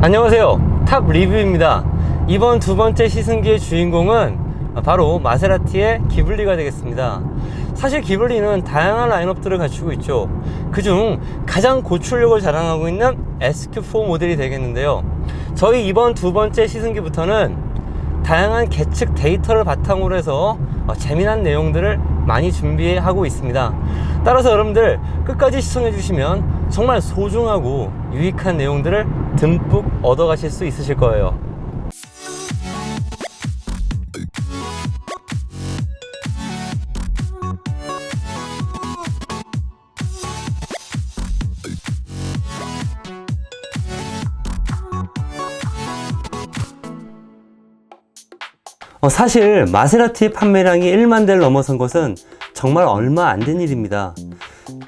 안녕하세요, 탑 리뷰입니다. 이번 두 번째 시승기의 주인공은 바로 마세라티의 기블리가 되겠습니다. 사실 기블리는 다양한 라인업들을 갖추고 있죠. 그중 가장 고출력을 자랑하고 있는 SQ4 모델이 되겠는데요. 저희 이번 두 번째 시승기부터는 다양한 계측 데이터를 바탕으로 해서 재미난 내용들을 많이 준비하고 있습니다. 따라서 여러분들 끝까지 시청해 주시면 정말 소중하고 유익한 내용들을 듬뿍 얻어 가실 수 있으실 거예요. 사실 마세라티 판매량이 1만 대를 넘어선 것은 정말 얼마 안 된 일입니다.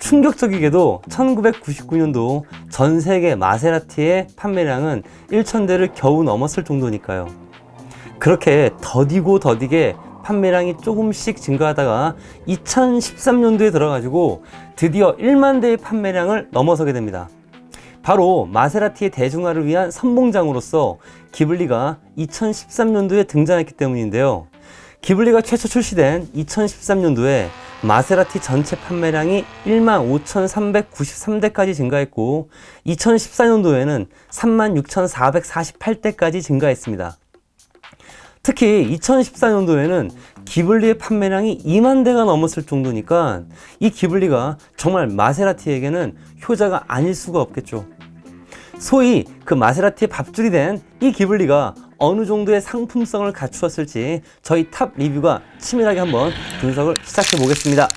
충격적이게도 1999년도 전 세계 마세라티의 판매량은 1,000대를 겨우 넘었을 정도니까요. 그렇게 더디고 더디게 판매량이 조금씩 증가하다가 2013년도에 들어가지고 드디어 1만 대의 판매량을 넘어서게 됩니다. 바로 마세라티의 대중화를 위한 선봉장으로서 기블리가 2013년도에 등장했기 때문인데요. 기블리가 최초 출시된 2013년도에 마세라티 전체 판매량이 15,393대까지 증가했고 2014년도에는 36,448대까지 증가했습니다. 특히 2014년도에는 기블리의 판매량이 2만 대가 넘었을 정도니까 이 기블리가 정말 마세라티에게는 효자가 아닐 수가 없겠죠. 소위 그 마세라티의 밥줄이 된 이 기블리가 어느 정도의 상품성을 갖추었을지 저희 탑 리뷰가 치밀하게 한번 분석을 시작해 보겠습니다.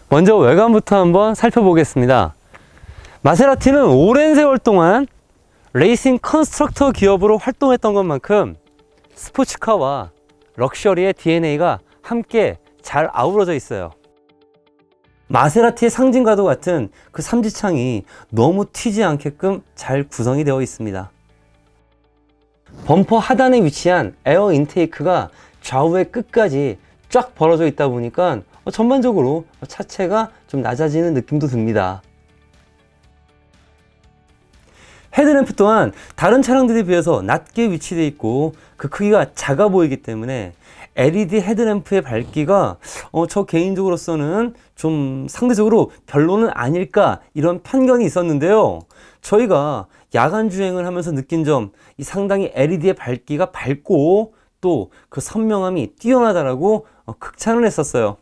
먼저 외관부터 한번 살펴보겠습니다. 마세라티는 오랜 세월 동안 레이싱 컨스트럭터 기업으로 활동했던 것만큼 스포츠카와 럭셔리의 DNA가 함께 잘 아우러져 있어요. 마세라티의 상징과도 같은 그 삼지창이 너무 튀지 않게끔 잘 구성이 되어 있습니다. 범퍼 하단에 위치한 에어 인테이크가 좌우의 끝까지 쫙 벌어져 있다 보니까 전반적으로 차체가 좀 낮아지는 느낌도 듭니다. 헤드램프 또한 다른 차량들에 비해서 낮게 위치되어 있고 그 크기가 작아 보이기 때문에 LED 헤드램프의 밝기가 저 개인적으로서는 좀 상대적으로 별로는 아닐까 이런 편견이 있었는데요. 저희가 야간 주행을 하면서 느낀 점, 이 상당히 LED의 밝기가 밝고 또 그 선명함이 뛰어나다라고 극찬을 했었어요.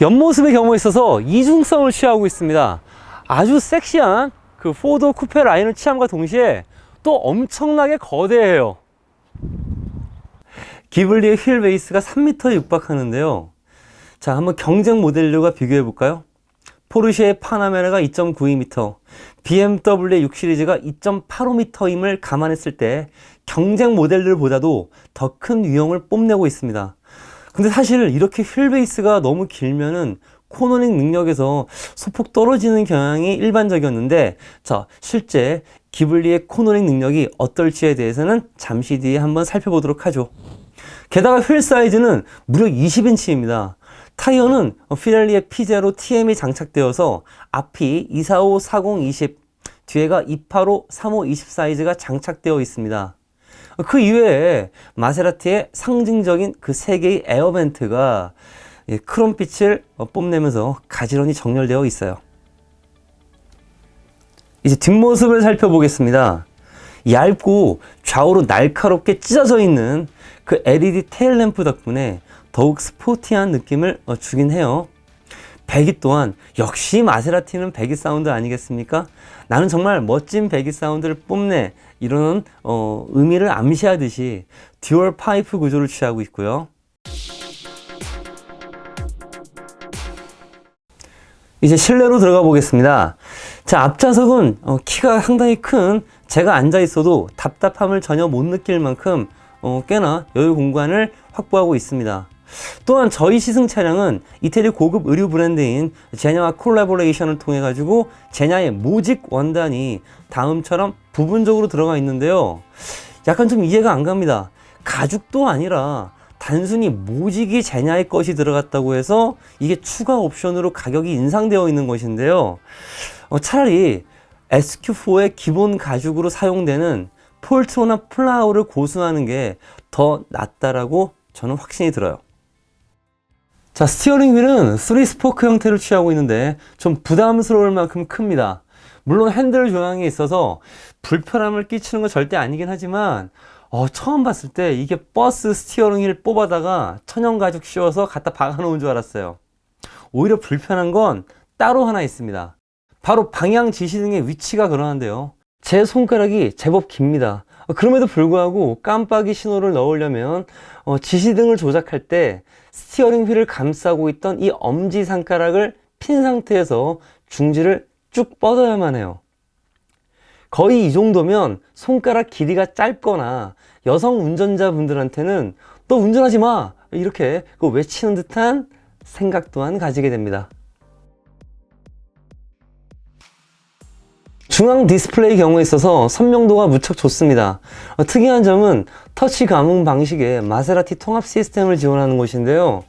옆모습의 경우에 있어서 이중성을 취하고 있습니다. 아주 섹시한 그 4도어 쿠페 라인을 취함과 동시에 또 엄청나게 거대해요. 기블리의 휠 베이스가 3m에 육박하는데요. 자, 한번 경쟁 모델들과 비교해 볼까요? 포르쉐의 파나메라가 2.92m, BMW의 6 시리즈가 2.85m임을 감안했을 때 경쟁 모델들보다도 더 큰 유형을 뽐내고 있습니다. 근데 사실 이렇게 휠 베이스가 너무 길면은 코너링 능력에서 소폭 떨어지는 경향이 일반적이었는데, 자, 실제 기블리의 코너링 능력이 어떨지에 대해서는 잠시 뒤에 한번 살펴보도록 하죠. 게다가 휠 사이즈는 무려 20인치입니다. 타이어는 피렐리의 P0 TM이 장착되어서 앞이 245, 40, 20, 뒤에가 285, 35, 20 사이즈가 장착되어 있습니다. 그 이외에 마세라티의 상징적인 그 3개의 에어벤트가 크롬빛을 뽐내면서 가지런히 정렬되어 있어요. 이제 뒷모습을 살펴보겠습니다. 얇고 좌우로 날카롭게 찢어져 있는 그 LED 테일램프 덕분에 더욱 스포티한 느낌을 주긴 해요. 배기 또한 역시 마세라티는 배기 사운드 아니겠습니까? 나는 정말 멋진 배기 사운드를 뽐내, 이런 의미를 암시하듯이 듀얼 파이프 구조를 취하고 있고요. 이제 실내로 들어가 보겠습니다. 자, 앞좌석은 키가 상당히 큰 제가 앉아 있어도 답답함을 전혀 못 느낄 만큼 꽤나 여유 공간을 확보하고 있습니다. 또한 저희 시승 차량은 이태리 고급 의류 브랜드인 제냐와 콜라보레이션을 통해 가지고 제냐의 모직 원단이 다음처럼 부분적으로 들어가 있는데요. 약간 좀 이해가 안 갑니다. 가죽도 아니라 단순히 모직이 제냐의 것이 들어갔다고 해서 이게 추가 옵션으로 가격이 인상되어 있는 것인데요. 차라리 SQ4의 기본 가죽으로 사용되는 폴트로나 플라우를 고수하는 게 더 낫다라고 저는 확신이 들어요. 자, 스티어링 휠은 3스포크 형태를 취하고 있는데 좀 부담스러울 만큼 큽니다. 물론 핸들 조향이 있어서 불편함을 끼치는 건 절대 아니긴 하지만 처음 봤을 때 이게 버스 스티어링 휠 뽑아다가 천연 가죽 씌워서 갖다 박아 놓은 줄 알았어요. 오히려 불편한 건 따로 하나 있습니다. 바로 방향 지시등의 위치가 그러한데요. 제 손가락이 제법 깁니다. 그럼에도 불구하고 깜빡이 신호를 넣으려면 지시등을 조작할 때 스티어링 휠을 감싸고 있던 이 엄지손가락을 핀 상태에서 중지를 쭉 뻗어야만 해요. 거의 이 정도면 손가락 길이가 짧거나 여성 운전자분들한테는 너 운전하지 마! 이렇게 외치는 듯한 생각 또한 가지게 됩니다. 중앙 디스플레이 경우에 있어서 선명도가 무척 좋습니다. 특이한 점은 터치 감응 방식의 마세라티 통합 시스템을 지원하는 것인데요.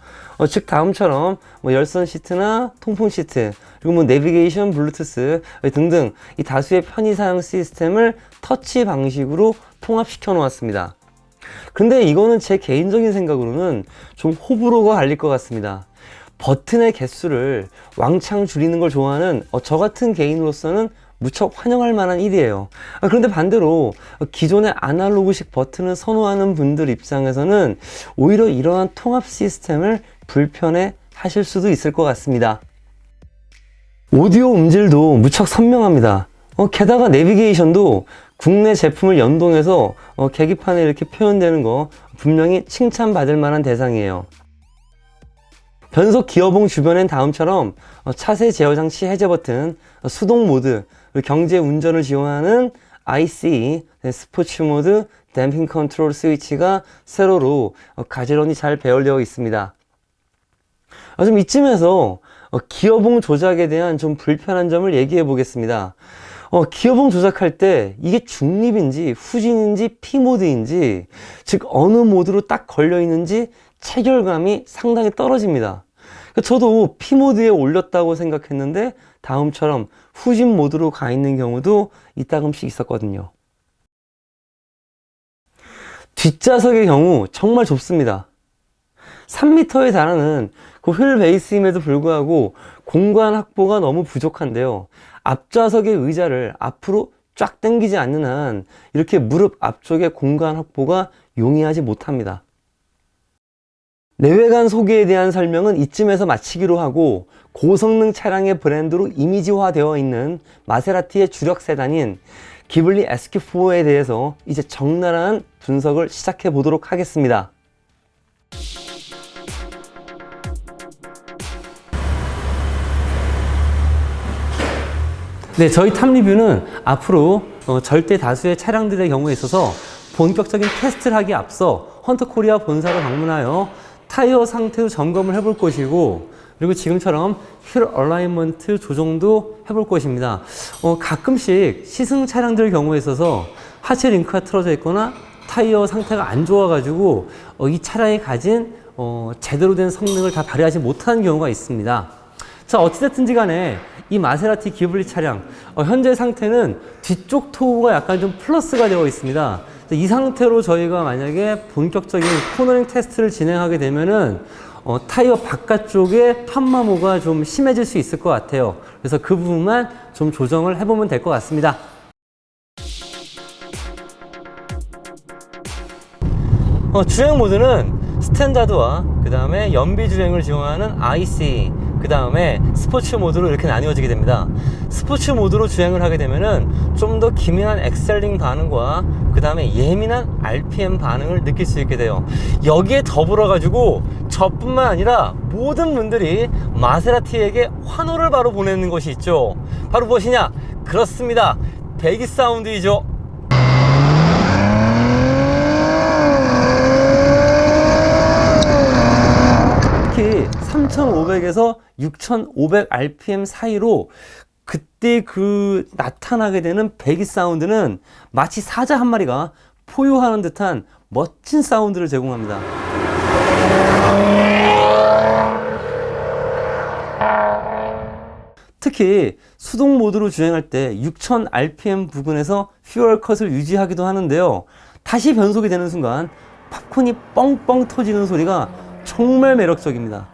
즉 다음처럼 열선 시트나 통풍 시트, 그리고 내비게이션, 블루투스 등등 이 다수의 편의 사용 시스템을 터치 방식으로 통합시켜 놓았습니다. 근데 이거는 제 개인적인 생각으로는 좀 호불호가 갈릴 것 같습니다. 버튼의 개수를 왕창 줄이는 걸 좋아하는 저 같은 개인으로서는 무척 환영할 만한 일이에요. 그런데 반대로 기존의 아날로그식 버튼을 선호하는 분들 입장에서는 오히려 이러한 통합 시스템을 불편해 하실 수도 있을 것 같습니다. 오디오 음질도 무척 선명합니다. 게다가 내비게이션도 국내 제품을 연동해서 계기판에 이렇게 표현되는 거 분명히 칭찬받을 만한 대상이에요. 변속 기어봉 주변엔 다음처럼 차세 제어 장치 해제 버튼, 수동 모드, 경제 운전을 지원하는 IC, 스포츠 모드, 댐핑 컨트롤 스위치가 세로로 가지런히 잘 배열되어 있습니다. 좀 이쯤에서 기어봉 조작에 대한 좀 불편한 점을 얘기해 보겠습니다. 기어봉 조작할 때 이게 중립인지 후진인지 P모드인지, 즉 어느 모드로 딱 걸려 있는지 체결감이 상당히 떨어집니다. 저도 P모드에 올렸다고 생각했는데 다음처럼 후진 모드로 가 있는 경우도 이따금씩 있었거든요. 뒷좌석의 경우 정말 좁습니다. 3m에 달하는 그 휠 베이스임에도 불구하고 공간 확보가 너무 부족한데요. 앞좌석의 의자를 앞으로 쫙 당기지 않는 한 이렇게 무릎 앞쪽의 공간 확보가 용이하지 못합니다. 내외관 소개에 대한 설명은 이쯤에서 마치기로 하고, 고성능 차량의 브랜드로 이미지화 되어 있는 마세라티의 주력 세단인 기블리 SQ4에 대해서 이제 적나라한 분석을 시작해 보도록 하겠습니다. 네, 저희 탑 리뷰는 앞으로 절대 다수의 차량들의 경우에 있어서 본격적인 테스트를 하기에 앞서 헌터 코리아 본사를 방문하여 타이어 상태도 점검을 해볼 것이고, 그리고 지금처럼 휠 얼라이먼트 조정도 해볼 것입니다. 가끔씩 시승 차량들 경우에 있어서 하체 링크가 틀어져 있거나 타이어 상태가 안 좋아가지고 이 차량이 가진 제대로 된 성능을 다 발휘하지 못하는 경우가 있습니다. 자, 어찌됐든지 간에 이 마세라티 기블리 차량 현재 상태는 뒤쪽 토우가 약간 좀 플러스가 되어 있습니다. 이 상태로 저희가 만약에 본격적인 코너링 테스트를 진행하게 되면은 타이어 바깥쪽에 편마모가 좀 심해질 수 있을 것 같아요. 그래서 그 부분만 좀 조정을 해보면 될 것 같습니다. 주행 모드는 스탠다드와 그 다음에 연비 주행을 지원하는 IC, 그 다음에 스포츠 모드로 이렇게 나뉘어지게 됩니다. 스포츠 모드로 주행을 하게 되면은 좀 더 기민한 엑셀링 반응과 그 다음에 예민한 RPM 반응을 느낄 수 있게 돼요. 여기에 더불어 가지고 저뿐만 아니라 모든 분들이 마세라티에게 환호를 바로 보내는 것이 있죠. 바로 무엇이냐? 그렇습니다. 배기 사운드이죠. 특히 3500에서 6500 RPM 사이로 그때 나타나게 되는 배기 사운드는 마치 사자 한 마리가 포효하는 듯한 멋진 사운드를 제공합니다. 특히 수동 모드로 주행할 때 6000rpm 부근에서 퓨얼 컷을 유지하기도 하는데요. 다시 변속이 되는 순간 팝콘이 뻥뻥 터지는 소리가 정말 매력적입니다.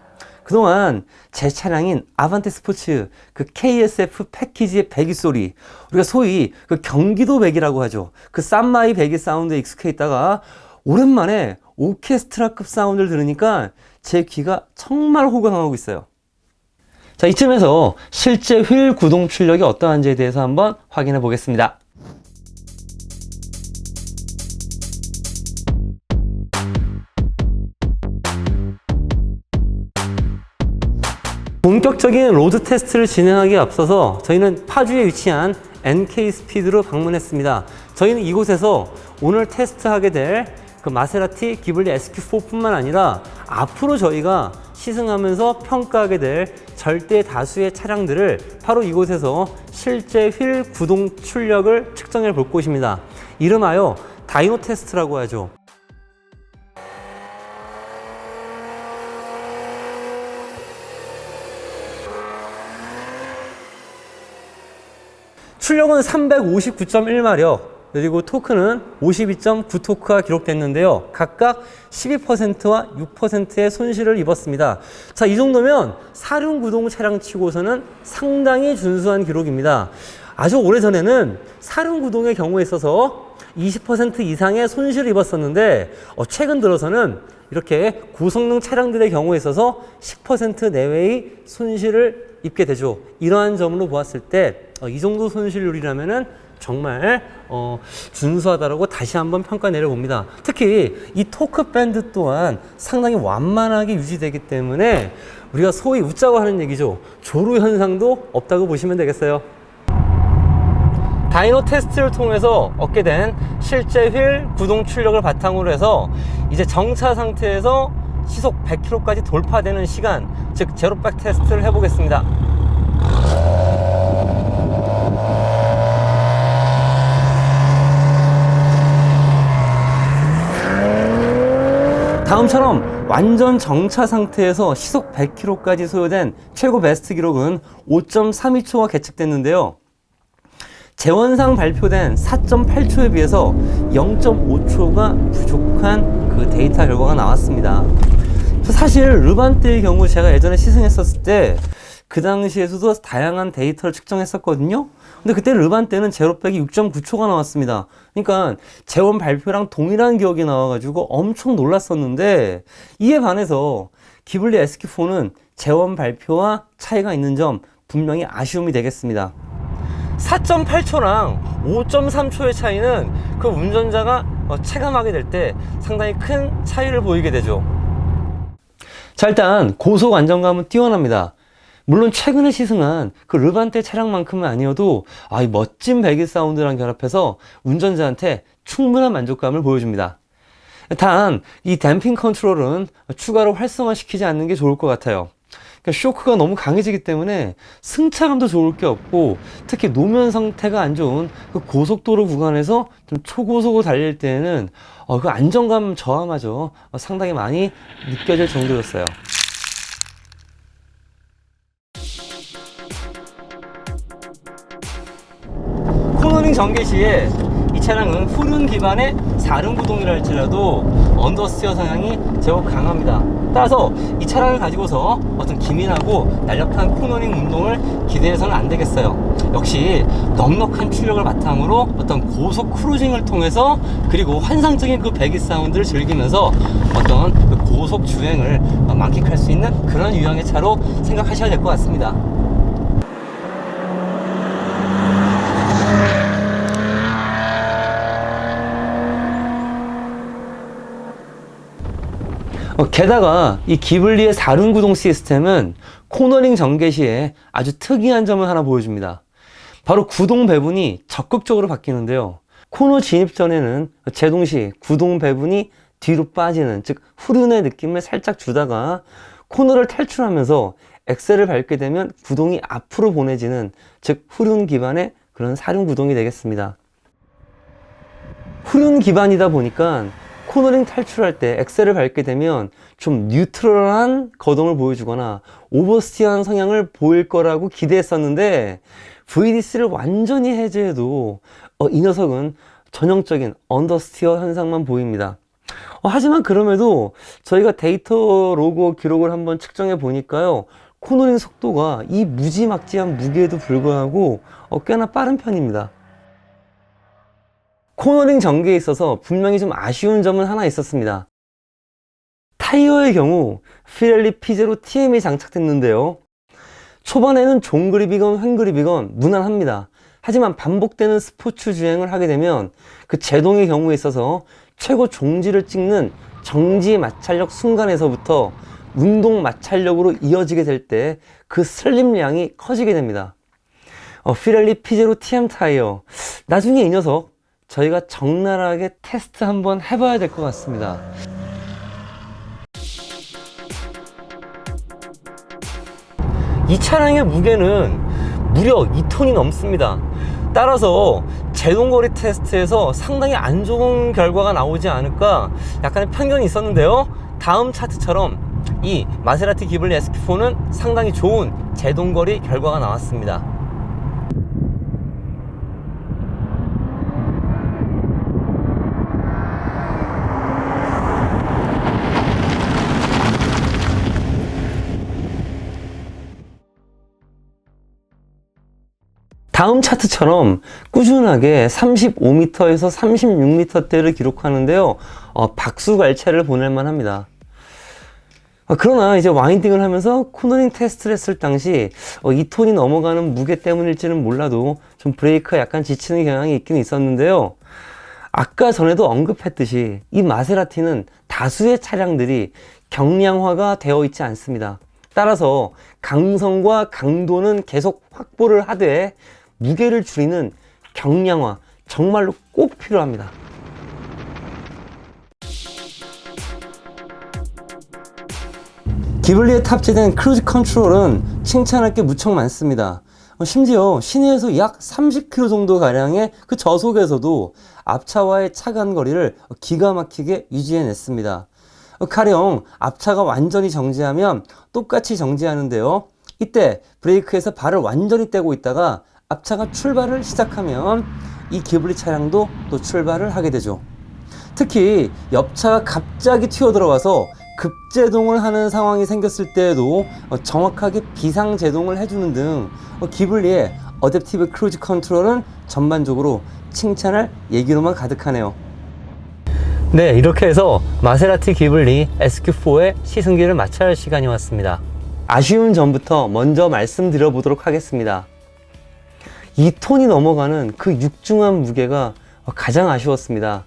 그동안 제 차량인 아반떼 스포츠 그 KSF 패키지의 배기 소리, 우리가 소위 그 경기도 배기라고 하죠. 그 쌈마이 배기 사운드에 익숙해 있다가 오랜만에 오케스트라급 사운드를 들으니까 제 귀가 정말 호강하고 있어요. 자, 이쯤에서 실제 휠 구동 출력이 어떠한지에 대해서 한번 확인해 보겠습니다. 본격적인 로드 테스트를 진행하기에 앞서서 저희는 파주에 위치한 NK스피드로 방문했습니다. 저희는 이곳에서 오늘 테스트하게 될 그 마세라티 기블리 SQ4 뿐만 아니라 앞으로 저희가 시승하면서 평가하게 될 절대 다수의 차량들을 바로 이곳에서 실제 휠 구동 출력을 측정해 볼 곳입니다. 이름하여 다이노 테스트라고 하죠. 출력은 359.1마력, 그리고 토크는 52.9토크가 기록됐는데요. 각각 12%와 6%의 손실을 입었습니다. 자, 이 정도면 사륜구동 차량 치고서는 상당히 준수한 기록입니다. 아주 오래전에는 사륜구동의 경우에 있어서 20% 이상의 손실을 입었었는데 최근 들어서는 이렇게 고성능 차량들의 경우에 있어서 10% 내외의 손실을 입게 되죠. 이러한 점으로 보았을 때 이 정도 손실률이라면은 정말 준수하다라고 다시 한번 평가 내려봅니다. 특히 이 토크 밴드 또한 상당히 완만하게 유지되기 때문에 우리가 소위 웃자고 하는 얘기죠. 조루 현상도 없다고 보시면 되겠어요. 다이노 테스트를 통해서 얻게 된 실제 휠 구동 출력을 바탕으로 해서 이제 정차 상태에서 시속 100km까지 돌파되는 시간, 즉 제로백 테스트를 해보겠습니다. 다음처럼 완전 정차 상태에서 시속 100km까지 소요된 최고 베스트 기록은 5.32초가 계측됐는데요. 재원상 발표된 4.8초에 비해서 0.5초가 부족한 그 데이터 결과가 나왔습니다. 사실 르반떼의 경우 제가 예전에 시승했었을 때 그 당시에서도 다양한 데이터를 측정했었거든요. 근데 그때 르반떼는 제로백이 6.9초가 나왔습니다. 그러니까 재원 발표랑 동일한 기억이 나와가지고 엄청 놀랐었는데, 이에 반해서 기블리 SQ4는 재원 발표와 차이가 있는 점 분명히 아쉬움이 되겠습니다. 4.8초랑 5.3초의 차이는 그 운전자가 체감하게 될 때 상당히 큰 차이를 보이게 되죠. 자, 일단 고속 안정감은 뛰어납니다. 물론 최근에 시승한 그 르반떼 차량만큼은 아니어도 이 멋진 배기 사운드랑 결합해서 운전자한테 충분한 만족감을 보여줍니다. 단, 이 댐핑 컨트롤은 추가로 활성화시키지 않는 게 좋을 것 같아요. 그러니까 쇼크가 너무 강해지기 때문에 승차감도 좋을 게 없고, 특히 노면 상태가 안 좋은 그 고속도로 구간에서 좀 초고속으로 달릴 때에는 그 안정감 저하마저 상당히 많이 느껴질 정도였어요. 코너링 전개 시에 이 차량은 후륜 기반의 사륜구동이라 할지라도 언더스티어 성향이 제법 강합니다. 따라서 이 차량을 가지고서 어떤 기민하고 날렵한 코너링 운동을 기대해서는 안 되겠어요. 역시 넉넉한 출력을 바탕으로 어떤 고속 크루징을 통해서, 그리고 환상적인 그 배기 사운드를 즐기면서 어떤 그 고속 주행을 만끽할 수 있는 그런 유형의 차로 생각하셔야 될 것 같습니다. 게다가 이 기블리의 사륜구동 시스템은 코너링 전개 시에 아주 특이한 점을 하나 보여줍니다. 바로 구동 배분이 적극적으로 바뀌는데요. 코너 진입 전에는 제동 시 구동 배분이 뒤로 빠지는, 즉 후륜의 느낌을 살짝 주다가 코너를 탈출하면서 엑셀을 밟게 되면 구동이 앞으로 보내지는, 즉 후륜 기반의 그런 사륜구동이 되겠습니다. 후륜 기반이다 보니까 코너링 탈출할 때 엑셀을 밟게 되면 좀 뉴트럴한 거동을 보여주거나 오버스티어한 성향을 보일 거라고 기대했었는데 VDC를 완전히 해제해도 이 녀석은 전형적인 언더스티어 현상만 보입니다. 하지만 그럼에도 저희가 데이터 로그 기록을 한번 측정해 보니까요, 코너링 속도가 이 무지막지한 무게에도 불구하고 꽤나 빠른 편입니다. 코너링 전개에 있어서 분명히 좀 아쉬운 점은 하나 있었습니다. 타이어의 경우 피렐리 P0 TM이 장착됐는데요, 초반에는 종그립이건 횡그립이건 무난합니다. 하지만 반복되는 스포츠 주행을 하게 되면 그 제동의 경우에 있어서 최고 종지를 찍는 정지 마찰력 순간에서부터 운동 마찰력으로 이어지게 될 때 그 슬림량이 커지게 됩니다. 피렐리 P0 TM 타이어, 나중에 이 녀석 저희가 적나라하게 테스트 한번 해봐야 될 것 같습니다. 이 차량의 무게는 무려 2톤이 넘습니다. 따라서 제동거리 테스트에서 상당히 안 좋은 결과가 나오지 않을까 약간의 편견이 있었는데요, 다음 차트처럼 이 마세라티 기블리 SQ4는 상당히 좋은 제동거리 결과가 나왔습니다. 다음 차트처럼 꾸준하게 35m에서 36m대를 기록하는데요, 박수갈채를 보낼만 합니다. 그러나 이제 와인딩을 하면서 코너링 테스트를 했을 당시 2톤이 넘어가는 무게 때문일지는 몰라도 좀 브레이크가 약간 지치는 경향이 있긴 있었는데요, 아까 전에도 언급했듯이 이 마세라티는 다수의 차량들이 경량화가 되어 있지 않습니다. 따라서 강성과 강도는 계속 확보를 하되 무게를 줄이는 경량화, 정말로 꼭 필요합니다. 기블리에 탑재된 크루즈 컨트롤은 칭찬할 게 무척 많습니다. 심지어 시내에서 약 30km 정도 가량의 그 저속에서도 앞차와의 차간 거리를 기가 막히게 유지해냈습니다. 가령 앞차가 완전히 정지하면 똑같이 정지하는데요, 이때 브레이크에서 발을 완전히 떼고 있다가 앞차가 출발을 시작하면 이 기블리 차량도 또 출발을 하게 되죠. 특히 옆차가 갑자기 튀어들어와서 급제동을 하는 상황이 생겼을 때에도 정확하게 비상제동을 해주는 등 기블리의 어댑티브 크루즈 컨트롤은 전반적으로 칭찬할 얘기로만 가득하네요. 네, 이렇게 해서 마세라티 기블리 SQ4의 시승기를 마쳐야 할 시간이 왔습니다. 아쉬운 점부터 먼저 말씀드려 보도록 하겠습니다. 2톤이 넘어가는 그 육중한 무게가 가장 아쉬웠습니다.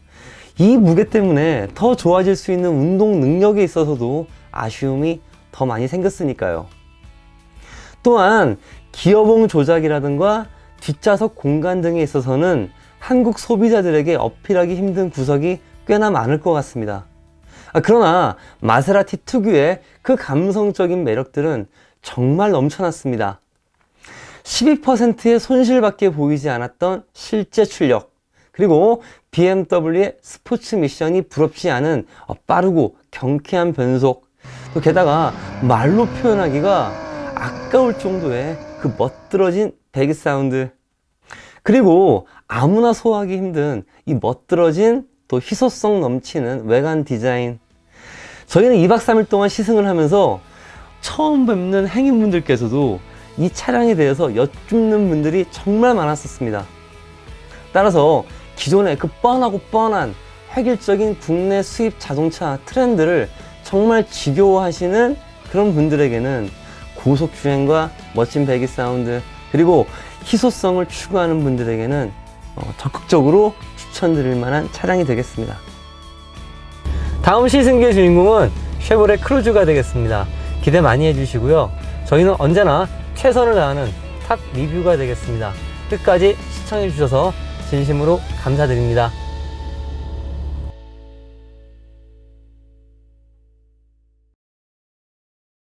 이 무게 때문에 더 좋아질 수 있는 운동 능력에 있어서도 아쉬움이 더 많이 생겼으니까요. 또한 기어봉 조작이라든가 뒷좌석 공간 등에 있어서는 한국 소비자들에게 어필하기 힘든 구석이 꽤나 많을 것 같습니다. 그러나 마세라티 특유의 그 감성적인 매력들은 정말 넘쳐났습니다. 12%의 손실밖에 보이지 않았던 실제 출력, 그리고 BMW의 스포츠 미션이 부럽지 않은 빠르고 경쾌한 변속, 또 게다가 말로 표현하기가 아까울 정도의 그 멋들어진 배기 사운드, 그리고 아무나 소화하기 힘든 이 멋들어진 또 희소성 넘치는 외관 디자인. 저희는 2박 3일 동안 시승을 하면서 처음 뵙는 행인분들께서도 이 차량에 대해서 여쭙는 분들이 정말 많았었습니다. 따라서 기존의 그 뻔하고 뻔한 획일적인 국내 수입 자동차 트렌드를 정말 지겨워하시는 그런 분들에게는 고속주행과 멋진 배기 사운드, 그리고 희소성을 추구하는 분들에게는 적극적으로 추천드릴 만한 차량이 되겠습니다. 다음 시승기의 주인공은 쉐보레 크루즈가 되겠습니다. 기대 많이 해주시고요. 저희는 언제나 최선을 다하는 탑 리뷰가 되겠습니다. 끝까지 시청해주셔서 진심으로 감사드립니다.